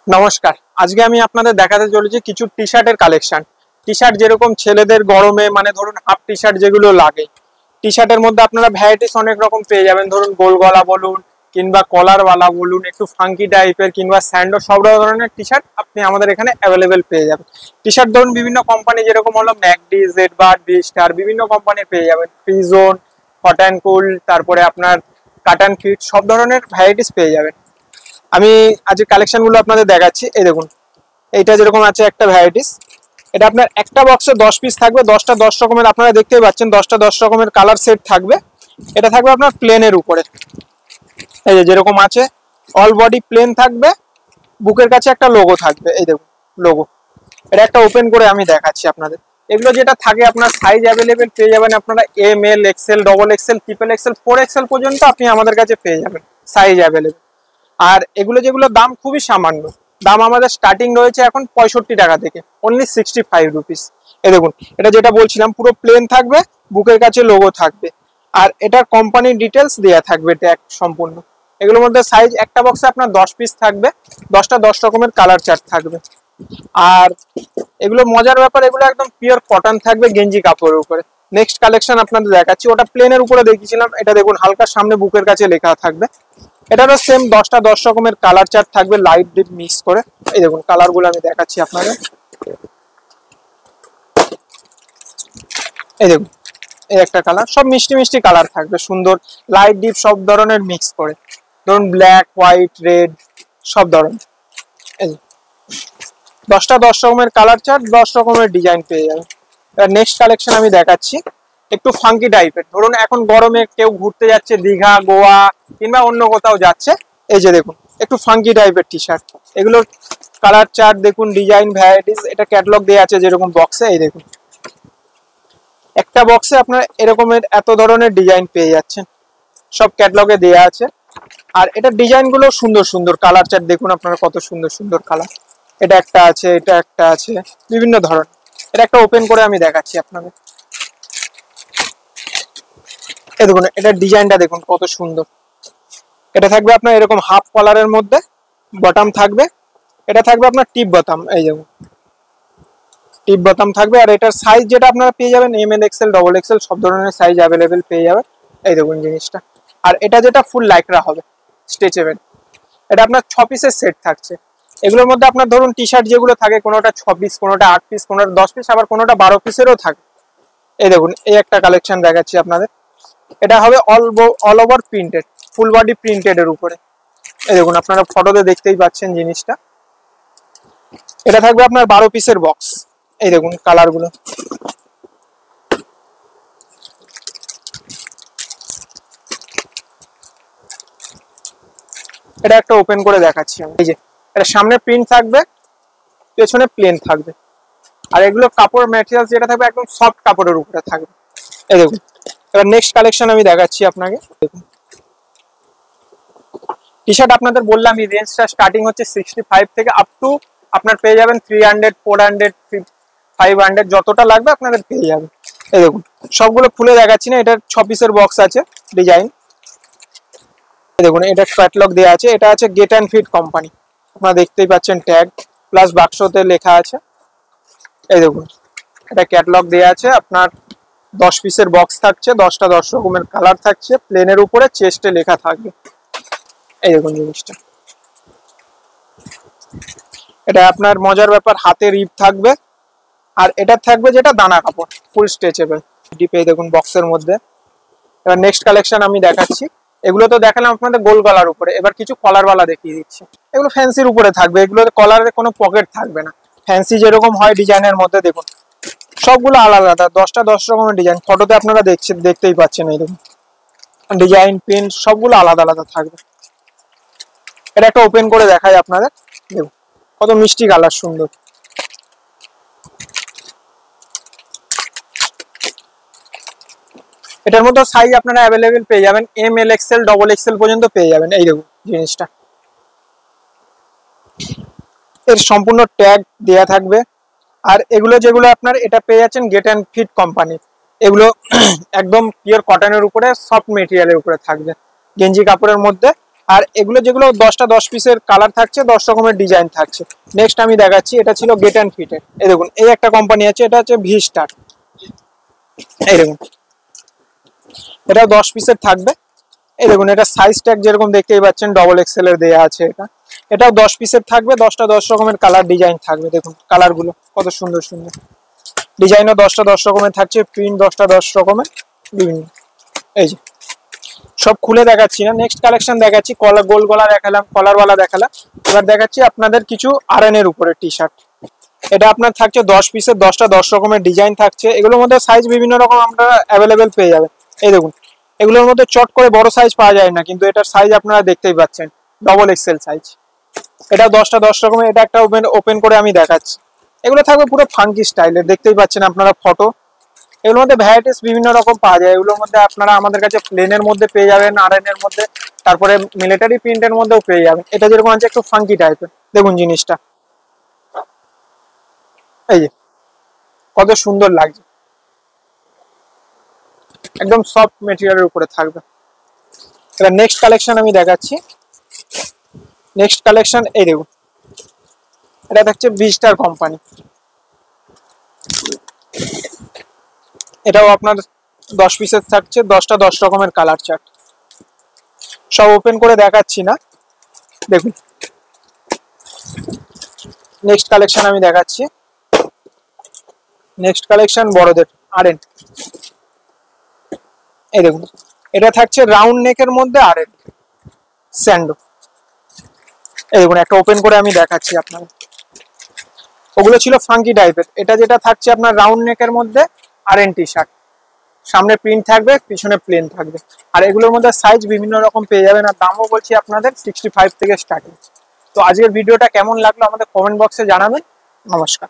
নমস্কার। আজকে আমি আপনাদের দেখাতে চলেছি কিছু টি শার্টের কালেকশন। টি শার্ট যেরকম ছেলেদের গরমে মানে ধরুন হাফ টি শার্ট যেগুলো লাগে, টি শার্টের মধ্যে আপনারা ভ্যারাইটিস অনেক রকম পেয়ে যাবেন। ধরুন গোল গলা বলুন কিংবা কলারওয়ালা বলুন, একটু ফাঙ্কি টাইপের কিংবা স্যান্ডো, সব ধরনের টি শার্ট আপনি আমাদের এখানে অ্যাভেলেবেল পেয়ে যাবেন। টি শার্ট ধরুন বিভিন্ন কোম্পানি যেরকম হলো ম্যাকডি, জেডবার, বি স্টার, বিভিন্ন কোম্পানির পেয়ে যাবেন। পিজন, হট অ্যান্ড কুল, তারপরে আপনার কাটান ফিট, সব ধরনের ভ্যারাইটিস পেয়ে যাবেন। আমি আজকে কালেকশন গুলো আপনাদের দেখাচ্ছি। এই দেখুন, এইটা যেরকম আছে একটা ভ্যারাইটিস, এটা আপনার একটা বক্সে 10 পিস থাকবে। 10টা 10 রকমের, আপনারা দেখতেই পাচ্ছেন 10টা 10 রকমের কালার সেট থাকবে। এটা থাকবে আপনার প্লেনের উপরে, এই যে যেরকম আছে অল বডি প্লেন থাকবে, বুকের কাছে একটা লোগো থাকবে। এই দেখুন লোগো, এটা একটা ওপেন করে আমি দেখাচ্ছি আপনাদের। এগুলো যেটা থাকে আপনার সাইজ অ্যাভেলেবেল পেয়ে যাবেন আপনারা, M L XL, double XL, triple XL, 4 XL পর্যন্ত আপনি আমাদের কাছে পেয়ে যাবেন সাইজ অ্যাভেলেবেল। আর এগুলো যেগুলো দাম খুবই সামান্য, দাম আমাদের স্টার্টিং রয়েছে এখন 65 টাকা থেকে, অনলি 65 রুপিস। এই দেখুন, এটা যেটা বলছিলাম পুরো প্লেন থাকবে, বুকের কাছে লোগো থাকবে, আর এটার কোম্পানির ডিটেলস দেওয়া থাকবে ট্যাগ সম্পূর্ণ। এগুলোর মধ্যে সাইজ একটা বক্সে আপনার 10 পিস থাকবে, 10টা 10 রকমের কালার চার্ট থাকবে। আর এগুলো মজার ব্যাপার, এগুলো একদম পিওর কটন থাকবে গেঞ্জি কাপড়ের উপরে। নেক্সট কালেকশন আপনাদের দেখাচ্ছি, ওটা প্লেনের উপরে দেখিয়েছিলাম, এটা দেখুন হালকা সামনে বুকের কাছে লেখা থাকবে। এটারও সেম 10টা 10 রকমের কালার চার্ট থাকবে, লাইট ডিপ মিক্স করে। এই দেখুন কালার গুলো আমি দেখাচ্ছি আপনাদের। এই দেখুন, এই একটা কালার, সব মিষ্টি মিষ্টি কালার থাকবে, সুন্দর লাইট ডিপ সব ধরনের মিক্স করে। ধরুন ব্ল্যাক, হোয়াইট, রেড, সব ধরনের। এই 10টা 10 রকমের কালার চার্ট, 10 রকমের ডিজাইন পেয়ে যাবে। নেক্সট কালেকশন আমি দেখাচ্ছি একটু ফাঙ্কি টাইপের। ধরুন এখন গরমে কেউ ঘুরতে যাচ্ছে, দীঘা, গোয়া কিংবা অন্য কোথাও যাচ্ছে, এই যে দেখুন একটু ফাঙ্কি টাইপের টি শার্ট। এগুলোর কালার চার্ট দেখুন, ডিজাইন ভ্যারাইটিস, এটা ক্যাটালগ দেওয়া আছে যেরকম বক্সে। এই দেখুন একটা বক্সে আপনার এরকমের এত ধরনের ডিজাইন পেয়ে যাচ্ছেন, সব ক্যাটালগে দেওয়া আছে। আর এটা ডিজাইন গুলো সুন্দর সুন্দর, কালার চার্ট দেখুন আপনারা কত সুন্দর সুন্দর কালার। এটা একটা আছে, এটা একটা আছে, বিভিন্ন ধরনের। এটা একটা ওপেন করে আমি দেখাচ্ছি আপনাদের। এই দেখুন, এটার ডিজাইনটা দেখুন কত সুন্দর। এটা থাকবে আপনার এরকম হাফ কলারের মধ্যে, বটম থাকবে, এটা থাকবে আপনার টিপ বটম। এই দেখুন টিপ বটম থাকবে। আর এটার সাইজ যেটা আপনারা পেয়ে যাবেন M L XL, double XL, সব ধরনের সাইজ অ্যাভেলেবেল পেয়ে যাবেন। এই দেখুন জিনিসটা। আর এটা যেটা ফুল লাইকরা হবে, স্ট্রেচেবল, এটা আপনার 6 পিসের সেট থাকছে। এগুলোর মধ্যে আপনার ধরুন টি শার্ট যেগুলো থাকে, কোনোটা 6 পিস, কোনোটা 8 পিস, কোনোটা 10 পিস, আবার কোনোটা 12 পিসেরও থাকে। এই দেখুন এই একটা কালেকশন দেখাচ্ছি আপনাদের। এটা হবে all over printed, full body printed এর উপরে। এই দেখুন আপনারা ফটোতে দেখতেই পাচ্ছেন জিনিসটা। এটা থাকবে আপনার 12 পিসের বক্স। এই দেখুন কালার গুলো। এটা একটা ওপেন করে দেখাচ্ছি আমি। এই যে এটা সামনে প্রিন্ট থাকবে, পেছনে প্লেন থাকবে। আর এগুলো কাপড় ম্যাটেরিয়াল যেটা থাকবে একদম সফট কাপড়ের উপরে থাকবে। এই দেখুন, এবার নেক্সট কালেকশন আমি দেখাচ্ছি আপনাকে। দেখুন টি শার্ট আপনাদের বললাম এই রেঞ্জটা স্টার্টিং হচ্ছে 65 থেকে আপ টু আপনার পেয়ে যাবেন 300, 400, 500, যতটা লাগবে আপনাদের পেয়ে যাবেন। এই দেখুন সবগুলো খুলে দেখাচ্ছি না, এটার 6 পিসের বক্স আছে ডিজাইন। এই দেখুন এটা ক্যাটালগ দেওয়া আছে, এটা আছে গেট অ্যান্ড ফিট কোম্পানি, আপনারা দেখতেই পাচ্ছেন ট্যাগ প্লাস বাক্সতে লেখা আছে। এই দেখুন এটা ক্যাটালগ দেওয়া আছে আপনার, 10 পিসের বক্স থাকছে, 10টা 10 রকমের কালার থাকছে, প্লেনের উপরে চেস্টে লেখা থাকবে। এই দেখুন জিনিসটা। এটা আপনার মজার ব্যাপার, হাতে রিপ থাকবে। আর এটা থাকবে যেটা দানা কাপড়, ফুল স্ট্রেচেবল ডিপে। দেখুন বক্সের মধ্যে। এবার নেক্সট কালেকশন আমি দেখাচ্ছি। এগুলো তো দেখালাম আপনাদের গোল গলার উপরে, এবার কিছু কলারওয়ালা দেখিয়ে দিচ্ছি। এগুলো ফ্যান্সির উপরে থাকবে, এগুলো কলারের কোনো পকেট থাকবে না, ফ্যান্সি যেরকম হয় ডিজাইনের মধ্যে। দেখুন সবগুলো আলাদা আলাদা, 10টা 10 রকমের ডিজাইন, ফটোতে আপনারা দেখতেই পাচ্ছেন। এই দেখুন ডিজাইন, প্রিন্ট সবগুলো আলাদা আলাদা থাকবে। এটা একটা ওপেন করে দেখাই আপনাদের। দেখুন কত মিষ্টি কালার, সুন্দর। এটার মধ্যে সাইজ আপনারা অ্যাভেলেবেল পেয়ে যাবেন, M L XL, double XL পর্যন্ত পেয়ে যাবেন। এই দেখুন জিনিসটা, এর সম্পূর্ণ ট্যাগ দেয়া থাকবে। আর এগুলো যেগুলো আপনার এটা পেয়ে যাচ্ছেন গেট অ্যান্ড ফিট কোম্পানি, এগুলো একদম পিওর কটনের উপরে, সফট মেটেরিয়ালের উপরে থাকবে, গেঞ্জি কাপড়ের মধ্যে। আর এগুলো যেগুলো 10টা 10 পিসের কালার থাকছে, 10 রকমের ডিজাইন থাকছে। নেক্সট আমি দেখাচ্ছি, এটা ছিল গেট অ্যান্ড ফিটের। এই দেখুন, এই একটা কোম্পানি আছে, এটা হচ্ছে ভি স্টার। এই দেখুন, এটা 10 পিসের থাকবে। এই দেখুন, এটা সাইজ ট্যাগ যেরকম দেখতেই পাচ্ছেন ডবল এক্সেল এর দেয়া আছে। এটাও 10 পিসের থাকবে, 10টা 10 রকমের কালার ডিজাইন থাকবে। দেখুন কালার গুলো কত সুন্দর সুন্দর, ডিজাইনও 10টা 10 রকমের থাকছে, প্রিন্ট 10টা 10 রকমের বিভিন্ন। এই যে সব খুলে দেখাচ্ছি না, নেক্সট কালেকশন দেখাচ্ছি। কলার গোল গলা দেখালাম, কলারওয়ালা দেখালাম। এবার দেখাচ্ছি আপনাদের কিছু আরএন এর উপরে টি শার্ট। এটা আপনার থাকছে 10 পিসের, 10টা 10 রকমের ডিজাইন থাকছে। এগুলোর মধ্যে সাইজ বিভিন্ন রকম আপনারা অ্যাভেলেবেল পেয়ে যাবেন। এই দেখুন, এগুলোর মধ্যে চট করে বড় সাইজ পাওয়া যায় না, কিন্তু এটার সাইজ আপনারা দেখতেই পাচ্ছেন ডবল এক্সেল সাইজ। এটা 10টা 10 রকমের। এটা একটা ওপেন করে আমি দেখাচ্ছি। এগুলো থাকবে পুরো ফাঙ্কি স্টাইলের, দেখতেই পাচ্ছেন আপনারা ফটো। এগুলোর মধ্যে ভ্যারাইটিস বিভিন্ন রকম পাওয়া যায়। এগুলোর মধ্যে আপনারা আমাদের কাছে প্লেনের মধ্যে পেয়ে যাবেন, আরএন এর মধ্যে, তারপরে মিলিটারি প্রিন্টের মধ্যেও পেয়ে যাবেন। এটা যেরকম আছে একটু ফাঙ্কি টাইপের, দেখুন জিনিসটা এই যে কত সুন্দর লাগছে, একদম সফট মেটেরিয়ালের উপরে থাকবে। এবার নেক্সট কালেকশন আমি দেখাচ্ছি। নেক্সট কালেকশন এই দেখুন, এটা থাকছে ভি স্টার কোম্পানি। এটাও আপনার 10 পিসের থাকছে, 10টা 10 রকমের কালার চার্ট। সব ওপেন করে দেখাচ্ছি না, দেখুন। নেক্সট কালেকশন আমি দেখাচ্ছি। নেক্সট কালেকশন বড়দের আরএন। এই দেখুন, এটা থাকছে রাউন্ড নেকের মধ্যে আরএন স্যান্ডো। এই দেখুন, একটা ওপেন করে আমি দেখাচ্ছি আপনাদের। ওগুলো ছিল ফাঙ্কি টাইপের, এটা যেটা থাকছে আপনার রাউন্ড নেকের মধ্যে আরএন টি শার্ট। সামনে প্রিন্ট থাকবে, পিছনে প্লেন থাকবে। আর এগুলোর মধ্যে সাইজ বিভিন্ন রকম পেয়ে যাবেন। আর দামও বলছি আপনাদের 65 থেকে স্টার্টিং। তো আজকের ভিডিওটা কেমন লাগলো আমাদের কমেন্ট বক্সে জানাবেন। নমস্কার।